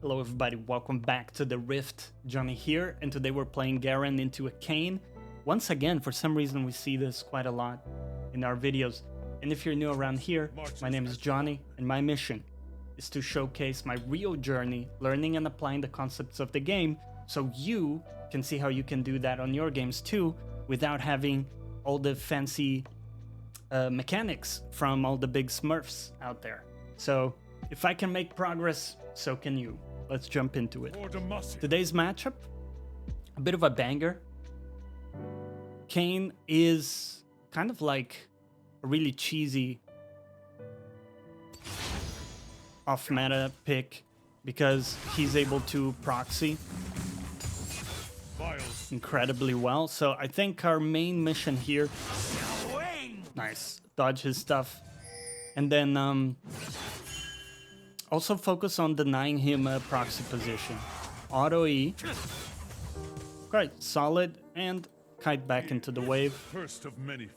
Hello everybody, welcome back to the Rift. Johnny here, and today we're playing Garen into a Kayn. Once again, for some reason we see this quite a lot in our videos. And if you're new around here, my name is Johnny, and my mission is to showcase my real journey, learning and applying the concepts of the game, so you can see how you can do that on your games too, without having all the fancy mechanics from all the big smurfs out there. So if I can make progress, so can you. Let's jump into it. Today's matchup, a bit of a banger. Kayn is kind of like a really cheesy off-meta pick because he's able to proxy incredibly well. So I think our main mission here, nice, dodge his stuff, and then also focus on denying him a proxy position. Auto E, quite solid, and kite back into the wave. First of many.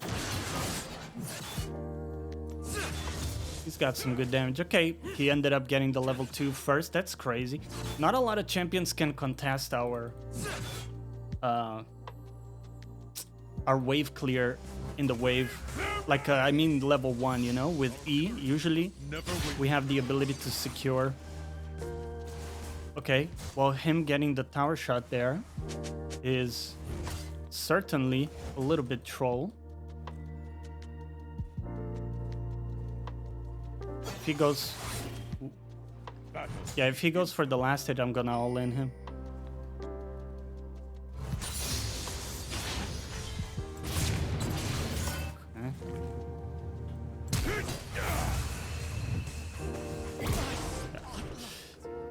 He's got some good damage. Okay, he ended up getting the level 2 first. That's crazy. Not a lot of champions can contest our wave clear in the wave. Like, I mean level 1, you know, with E, usually we have the ability to secure. Okay, well, him getting the tower shot there is certainly a little bit troll. If he goes... Yeah, if he goes for the last hit, I'm gonna all in him.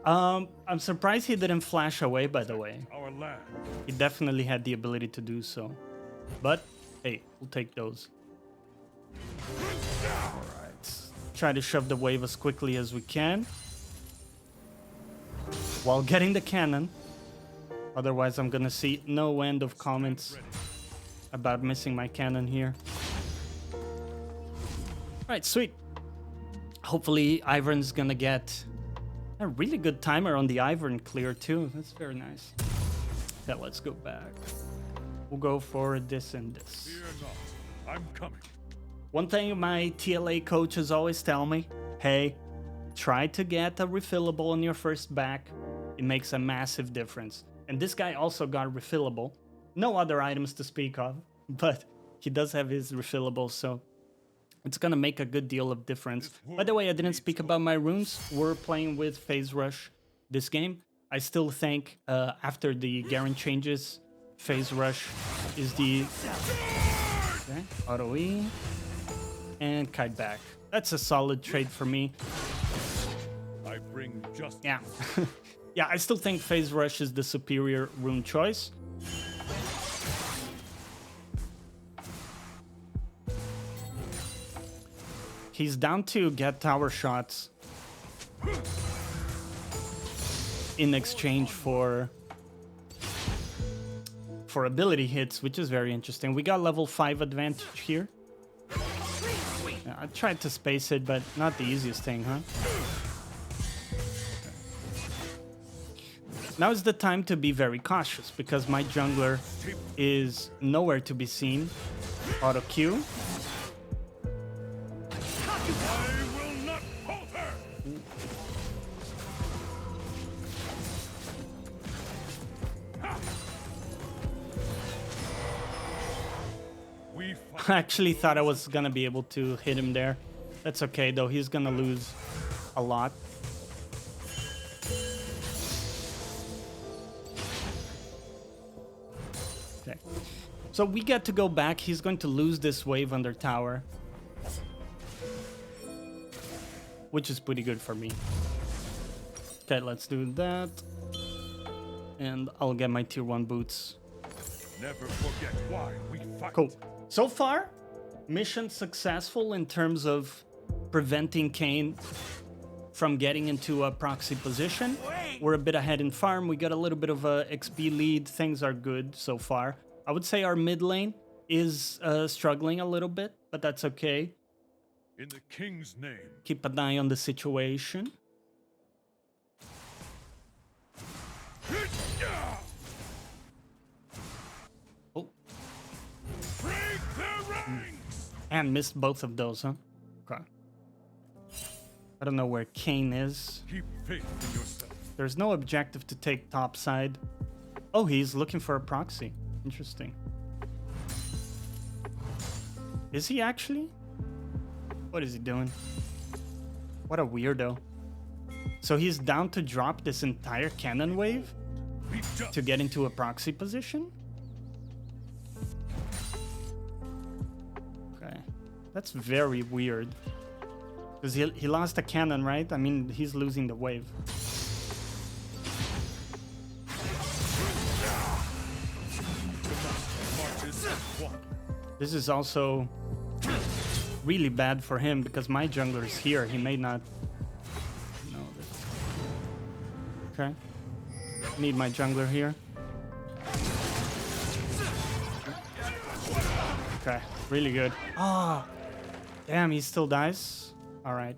I'm surprised he didn't flash away, by the way. He definitely had the ability to do so. But, hey, we'll take those. Alright. Try to shove the wave as quickly as we can, while getting the cannon. Otherwise, I'm gonna see no end of comments about missing my cannon here. Alright, sweet. Hopefully, Ivern's gonna get a really good timer on the Ivern clear too. That's very nice. Yeah, let's go back. We'll go for this and this. Fear not, I'm coming. One thing my TLA coaches always tell me, hey, try to get a refillable on your first back. It makes a massive difference. And this guy also got refillable. No other items to speak of, but he does have his refillable, so it's gonna make a good deal of difference. By the way, I didn't speak about my runes. We're playing with Phase Rush this game. I still think after the Garen changes, Phase Rush is the... Okay, Auto E. And kite back. That's a solid trade for me. I bring justice. Yeah. Yeah, I still think Phase Rush is the superior rune choice. He's down to get tower shots in exchange for ability hits, which is very interesting. We got level 5 advantage here. Yeah, I tried to space it, but not the easiest thing, huh? Now is the time to be very cautious, because my jungler is nowhere to be seen. Auto Q. I will not falter. I actually thought I was gonna be able to hit him there. That's okay though, he's gonna lose a lot. Okay. So we get to go back. He's going to lose this wave under tower, which is pretty good for me. Okay, let's do that. And I'll get my tier 1 boots. Never forget why we fight. Cool. So far, mission successful in terms of preventing Kayn from getting into a proxy position. We're a bit ahead in farm. We got a little bit of a XP lead. Things are good so far. I would say our mid lane is struggling a little bit, but that's okay. In the king's name. Keep an eye on the situation. Damn, missed both of those, huh? Okay. I don't know where Kayn is. Keep faith in yourself. There's no objective to take top side. Oh, he's looking for a proxy. Interesting. Is he actually? What is he doing? What a weirdo. So he's down to drop this entire cannon wave to get into a proxy position? Okay. That's very weird. Because he lost a cannon, right? I mean, he's losing the wave. This is also really bad for him because my jungler is here. He may not know this. Okay. Need my jungler here. Okay, really good. Ah, oh, damn, he still dies. All right.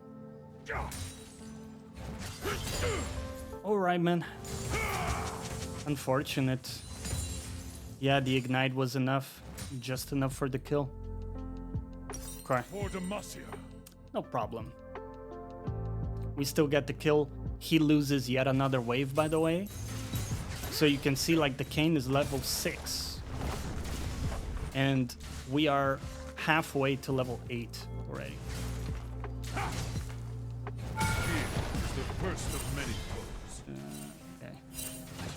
All right, man. Unfortunate. Yeah, the ignite was enough. Just enough for the kill. Okay. No problem. We still get the kill. He loses yet another wave, by the way. So you can see, like, the Kayn is level 6. And we are halfway to level 8 already. The first of many Okay.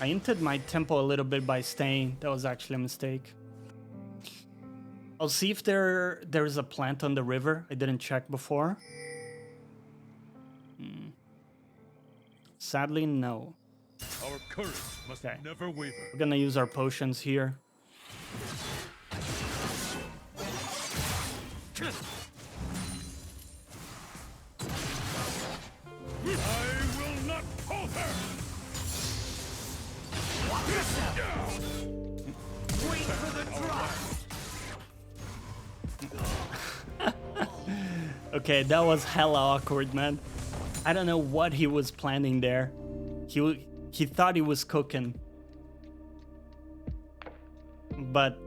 I hinted my tempo a little bit by staying. That was actually a mistake. I'll see if there's a plant on the river. I didn't check before. Sadly, no. Our courage must never waver. We're gonna use our potions here. I will not falter. Wait for the drop. Okay, that was hella awkward, man. I don't know what he was planning there. He thought he was cooking. But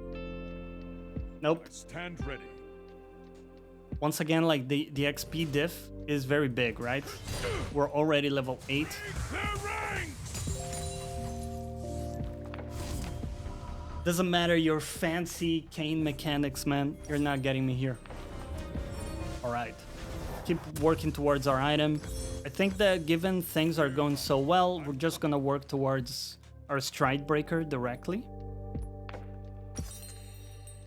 nope. Stand ready. Once again, like the XP diff is very big, right? We're already level 8. Doesn't matter your fancy Kayn mechanics, man. You're not getting me here. Alright. Keep working towards our item. I think that given things are going so well, we're just gonna work towards our Stride Breaker directly.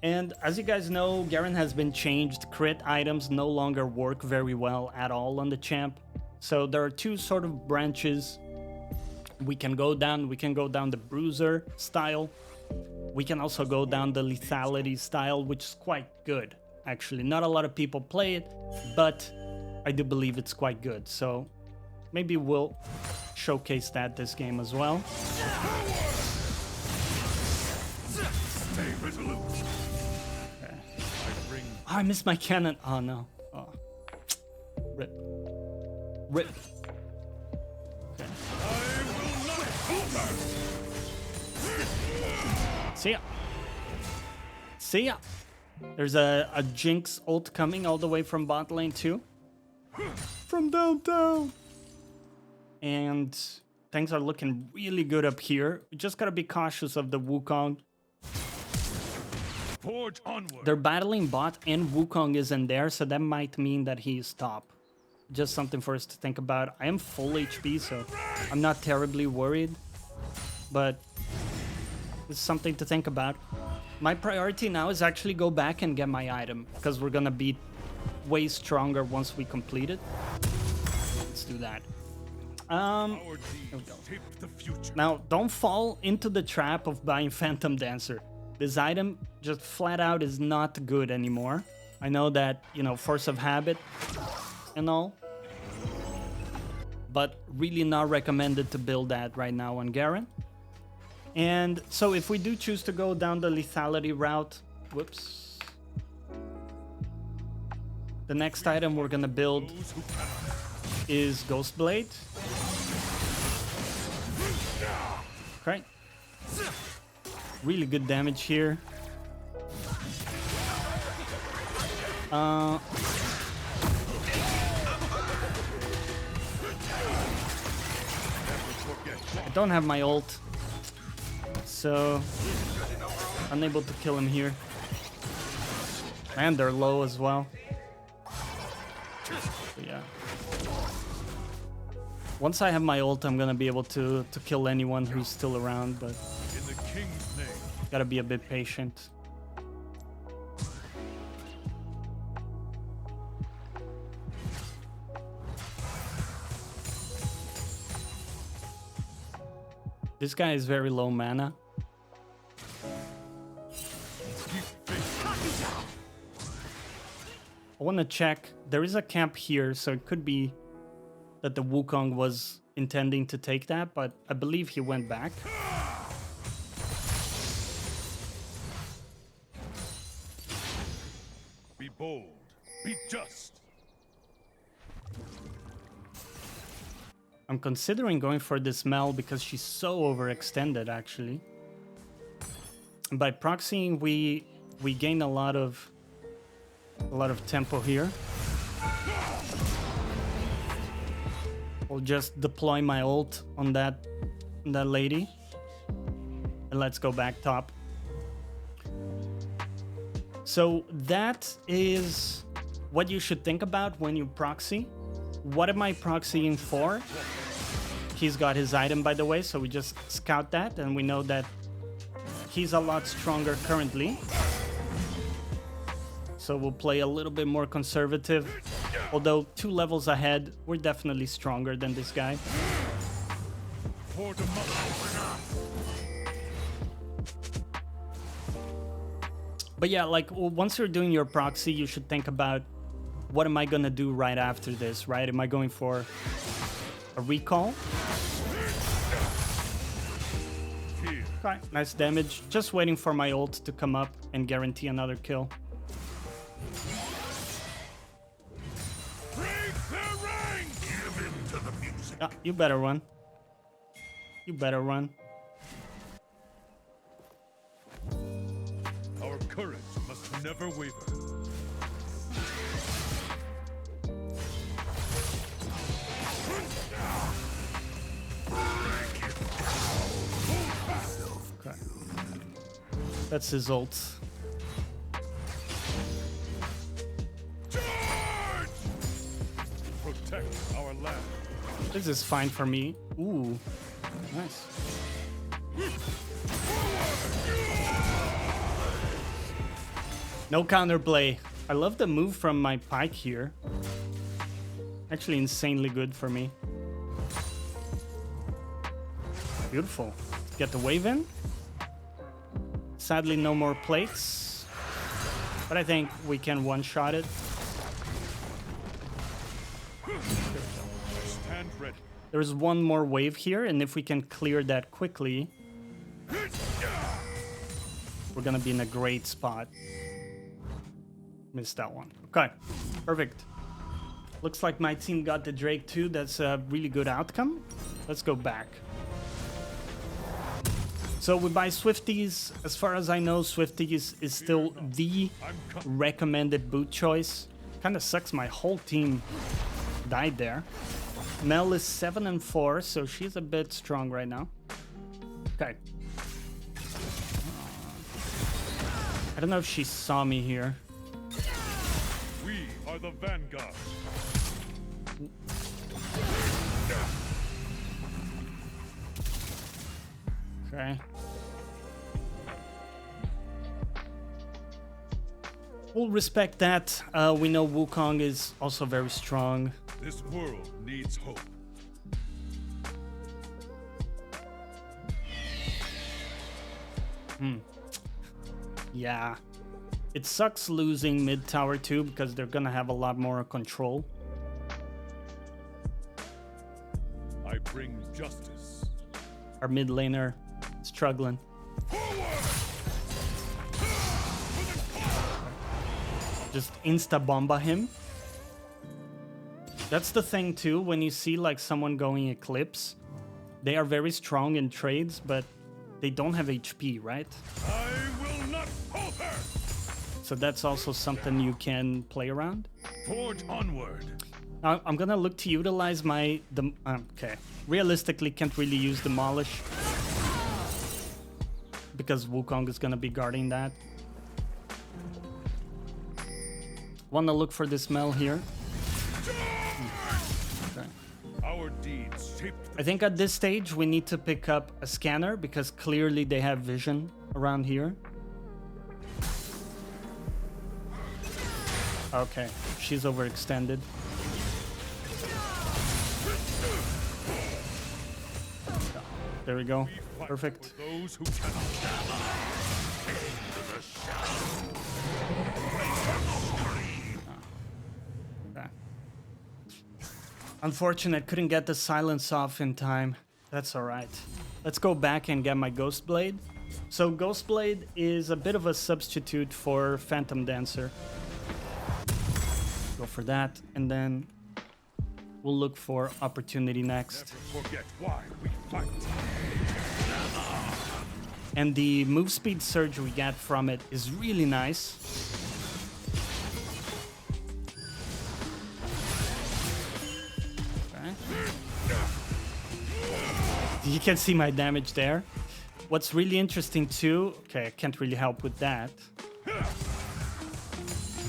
And as you guys know, Garen has been changed. Crit items no longer work very well at all on the champ. So there are two sort of branches we can go down. We can go down the Bruiser style. We can also go down the Lethality style, which is quite good, actually. Not a lot of people play it, but I do believe it's quite good. So maybe we'll showcase that this game as well. Stay resolute. Okay. Oh, I missed my cannon. Oh, no. Oh. Rip. Rip. Okay. I will not falter. See ya. See ya. There's a Jinx ult coming all the way from bot lane too. From downtown. And things are looking really good up here. We just gotta be cautious of the Wukong. Forge onward. They're battling bot and Wukong is in there, so that might mean that he's top. Just something for us to think about. I am full HP, so I'm not terribly worried. But it's something to think about. My priority now is actually go back and get my item, because we're gonna be way stronger once we complete it. Let's do that. Now, don't fall into the trap of buying Phantom Dancer. This item just flat out is not good anymore. I know that, you know, force of habit and all, but really not recommended to build that right now on Garen. And so if we do choose to go down the lethality route, whoops. The next item we're gonna build is Ghost Blade. Okay. Really good damage here. I don't have my ult, so unable to kill him here. And they're low as well. So yeah. Once I have my ult, I'm gonna be able to kill anyone who's still around, but In the king's name. gotta be a bit patient. This guy is very low mana. I want to check. There is a camp here, so it could be that the Wukong was intending to take that, but I believe he went back. Be bold. Be just. I'm considering going for this Mel because she's so overextended, actually. And by proxying, we gain a lot of tempo here. I'll just deploy my ult on that lady, and let's go back top. So that is what you should think about when you proxy. What am I proxying for? He's got his item, by the way, so we just scout that, and we know that he's a lot stronger currently. So we'll play a little bit more conservative. Although 2 levels ahead, we're definitely stronger than this guy. But yeah, like once you're doing your proxy, you should think about what am I gonna do right after this, right? Am I going for a recall? Okay, nice damage. Just waiting for my ult to come up and guarantee another kill. Ah, you better run. You better run. Our courage must never waver. Okay. That's his ult. Charge! Protect our land. This is fine for me. Ooh, nice. No counterplay. I love the move from my Pike here. Actually insanely good for me. Beautiful. Get the wave in. Sadly, no more plates. But I think we can one-shot it. Stand ready. There's one more wave here, and if we can clear that quickly, we're gonna be in a great spot. Missed that one. Okay, perfect. Looks like my team got the Drake too. That's a really good outcome. Let's go back. So we buy Swifties. As far as I know, Swifties is still the recommended boot choice. Kind of sucks my whole team died there. Mel is 7 and 4, so she's a bit strong right now. Okay. I don't know if she saw me here. We are the vanguard. Okay. We'll respect that. We know Wukong is also very strong. This world needs hope. Yeah. It sucks losing mid tower too, because they're gonna have a lot more control. I bring justice. Our mid laner struggling. Just insta-bomba him. That's the thing too, when you see like someone going Eclipse, they are very strong in trades, but they don't have HP, right? I will not falter. So that's also something you can play around. Forge onward. Now, I'm gonna look to utilize my... okay. Realistically, can't really use Demolish. Because Wukong is gonna be guarding that. Wanna look for this Mel here. Okay. Our deeds shaped I think at this stage we need to pick up a scanner because clearly they have vision around here. Okay, she's overextended. There we go. Perfect. those who cannot. Okay. Unfortunate, couldn't get the silence off in time. That's alright. Let's go back and get my Ghost Blade. So Ghost Blade is a bit of a substitute for Phantom Dancer. Go for that, and then we'll look for opportunity next. Never forget why we fight. And the move speed surge we get from it is really nice. Okay. You can see my damage there. What's really interesting too... Okay, I can't really help with that.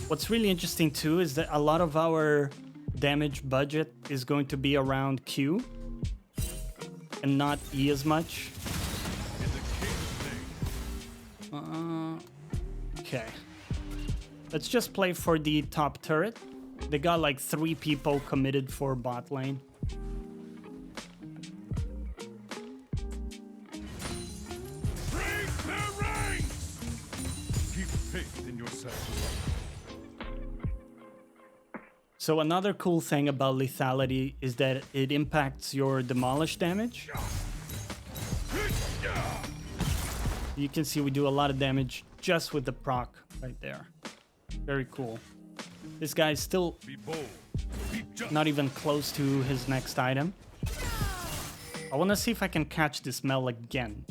What's really interesting too is that a lot of our damage budget is going to be around Q and not E as much. Okay. Let's just play for the top turret. They got like 3 people committed for bot lane. Break their ranks! Keep faith in yourself. So another cool thing about lethality is that it impacts your demolish damage. You can see we do a lot of damage just with the proc right there. Very cool. This guy's still Be bold. Be just. not even close to his next item. I want to see if I can catch this Mel again.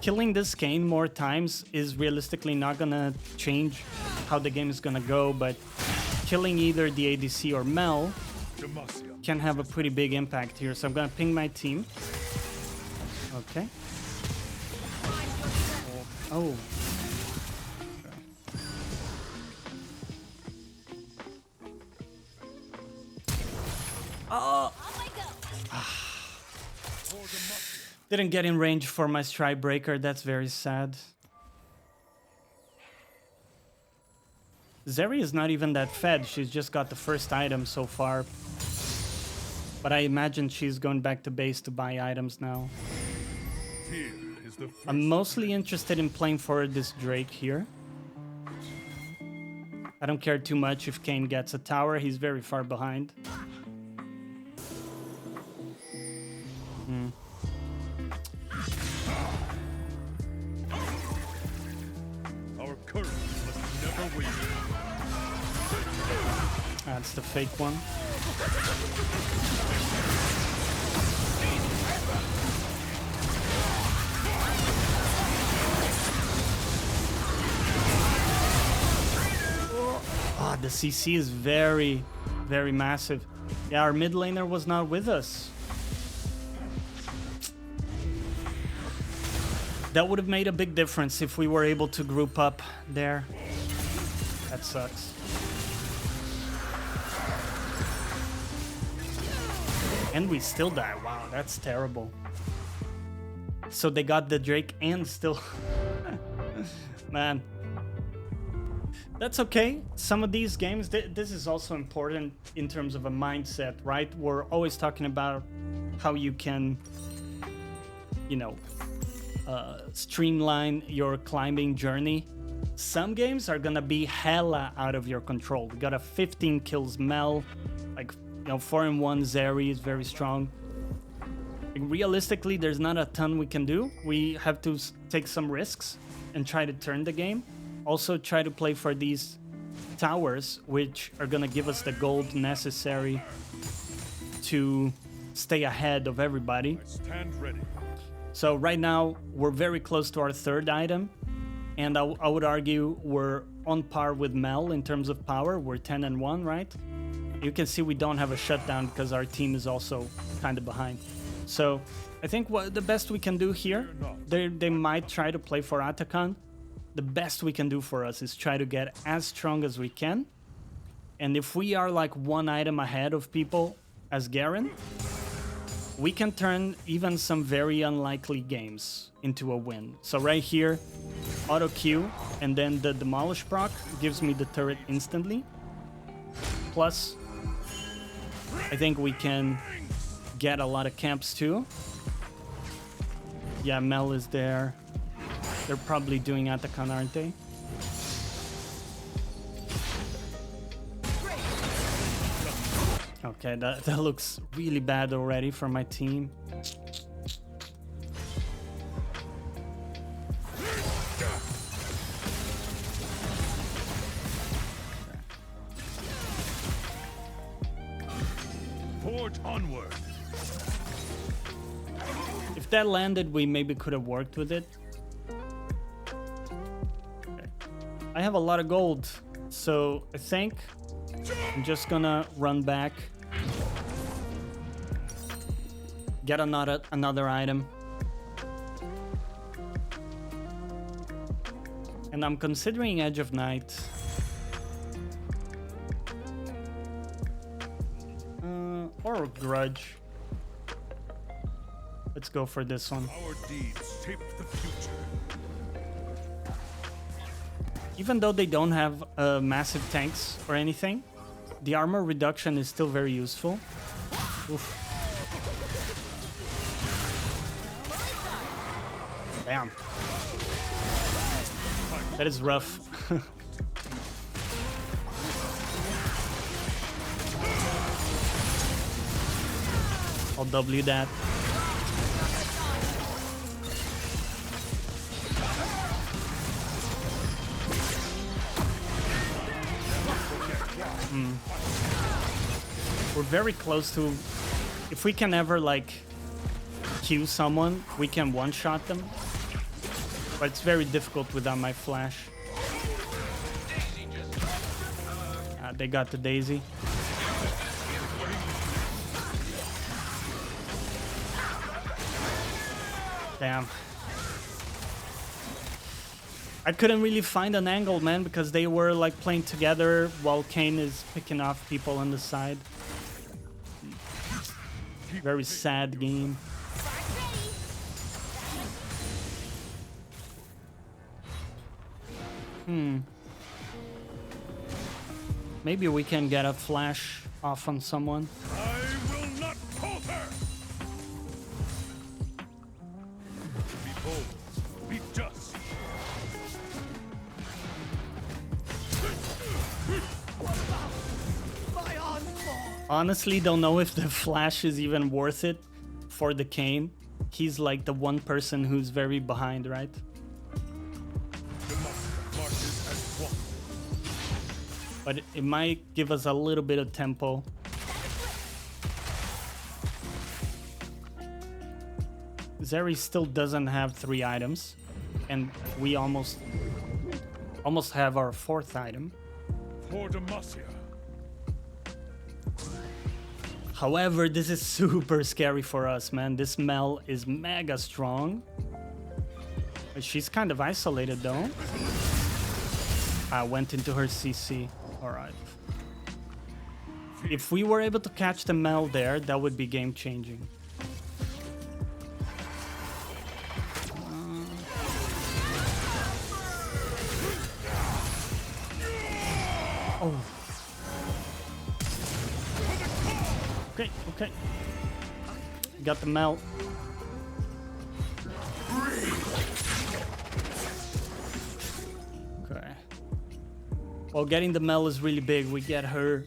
Killing this Kayn more times is realistically not gonna change how the game is gonna go, but killing either the ADC or Mel Demacia. can have a pretty big impact here. So I'm gonna ping my team. Okay. Oh. Okay. Oh. Didn't get in range for my strike breaker. That's very sad. Zeri is not even that fed. She's just got the first item so far. But I imagine she's going back to base to buy items now. Fear is the first. I'm mostly interested in playing for this Drake here. I don't care too much if Kayn gets a tower. He's very far behind. Our courage must never waver. That's the fake one. Ah, the CC is very, very massive. Yeah, our mid laner was not with us. That would have made a big difference if we were able to group up there. That sucks. And we still die. Wow, that's terrible. So they got the Drake and still... Man. That's okay. Some of these games, this is also important in terms of a mindset, right? We're always talking about how you can, you know, streamline your climbing journey. Some games are gonna be hella out of your control. We got a 15 kills Mel, like, you know, 4-in-1 Zeri is very strong. Like, realistically, there's not a ton we can do. We have to take some risks and try to turn the game. Also try to play for these towers, which are gonna give us the gold necessary to stay ahead of everybody. I stand ready. So right now, we're very close to our third item. and I would argue we're on par with Mel in terms of power. We're 10 and 1, right? You can see we don't have a shutdown because our team is also kind of behind. So I think what the best we can do here, they might try to play for Atakan. The best we can do for us is try to get as strong as we can. And if we are like one item ahead of people as Garen, we can turn even some very unlikely games into a win. So right here, auto Q, and then the demolish proc gives me the turret instantly. Plus, I think we can get a lot of camps too. Yeah, Mel is there. They're probably doing Atakan, aren't they? Okay, that looks really bad already for my team. Forge onward. If that landed, we maybe could have worked with it. Okay. I have a lot of gold, so I think I'm just gonna run back, get another item, and I'm considering Edge of Night. Or Grudge. Let's go for this one. Our deeds shape the future. Even though they don't have massive tanks or anything, the armor reduction is still very useful. Oof. Damn. That is rough. I'll W that. We're very close to... If we can ever, like, Q someone, we can one-shot them. But it's very difficult without my flash. They got the Daisy. Damn. I couldn't really find an angle, man, because they were like playing together while Kayn is picking off people on the side. Very sad game. Maybe we can get a flash off on someone. I will not falter. Be bold. Be just. Honestly, don't know if the flash is even worth it for the Kayn. He's like the one person who's very behind, right? But it might give us a little bit of tempo. Zeri still doesn't have 3 items, and we almost have our 4th item. For Demacia. However, this is super scary for us, man. This Mel is mega strong. She's kind of isolated, though. I went into her CC. All right. If we were able to catch the Mel there, that would be game-changing. Oh. Okay, okay. Got the Mel. Okay. Well, getting the Mel is really big. We get her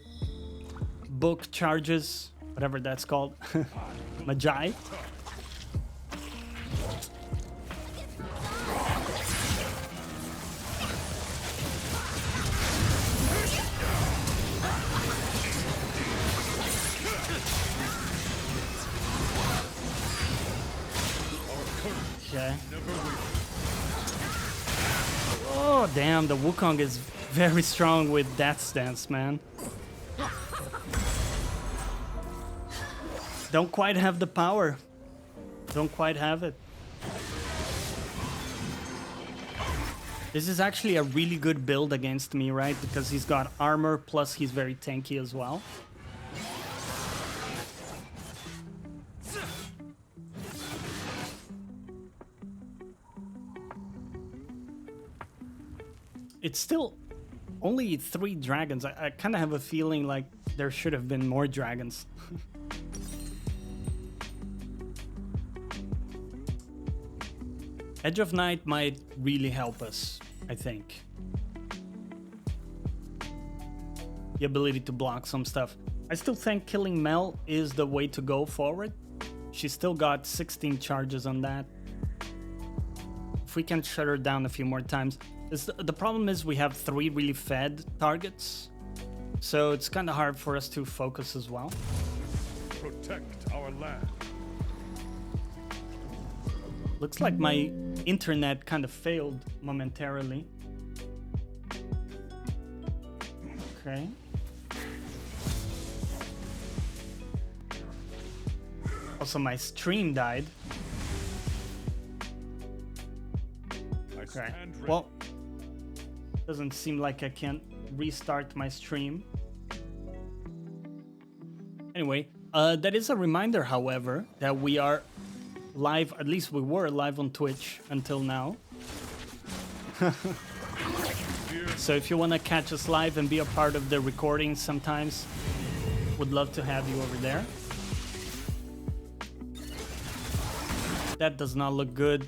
book charges, whatever that's called. Magi. Okay. Oh damn, the Wukong is very strong with Death's Dance, man. Don't quite have the power. Don't quite have it. This is actually a really good build against me, right? Because he's got armor, plus he's very tanky as well. It's still only 3 dragons. I kind of have a feeling like there should have been more dragons. Edge of Night might really help us, I think. The ability to block some stuff. I still think killing Mel is the way to go forward. She's still got 16 charges on that. If we can shut her down a few more times. The problem is we have 3 really fed targets. So it's kind of hard for us to focus as well. Protect our land. Looks like my internet kind of failed momentarily. Okay. Also, my stream died. Okay. Well, doesn't seem like I can restart my stream. Anyway, that is a reminder, however, that we are live, at least we were live on Twitch until now. So if you want to catch us live and be a part of the recording sometimes, would love to have you over there. That does not look good.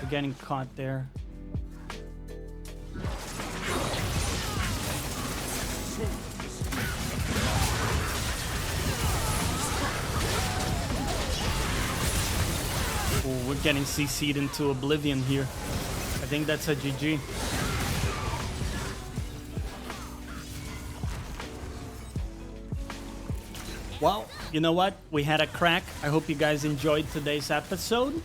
We're getting caught there. We're getting CC'd into oblivion here. I think that's a GG. Well, you know what? We had a crack. I hope you guys enjoyed today's episode.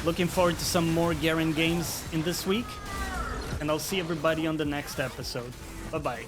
Looking forward to some more Garen games in this week. And I'll see everybody on the next episode. Bye-bye.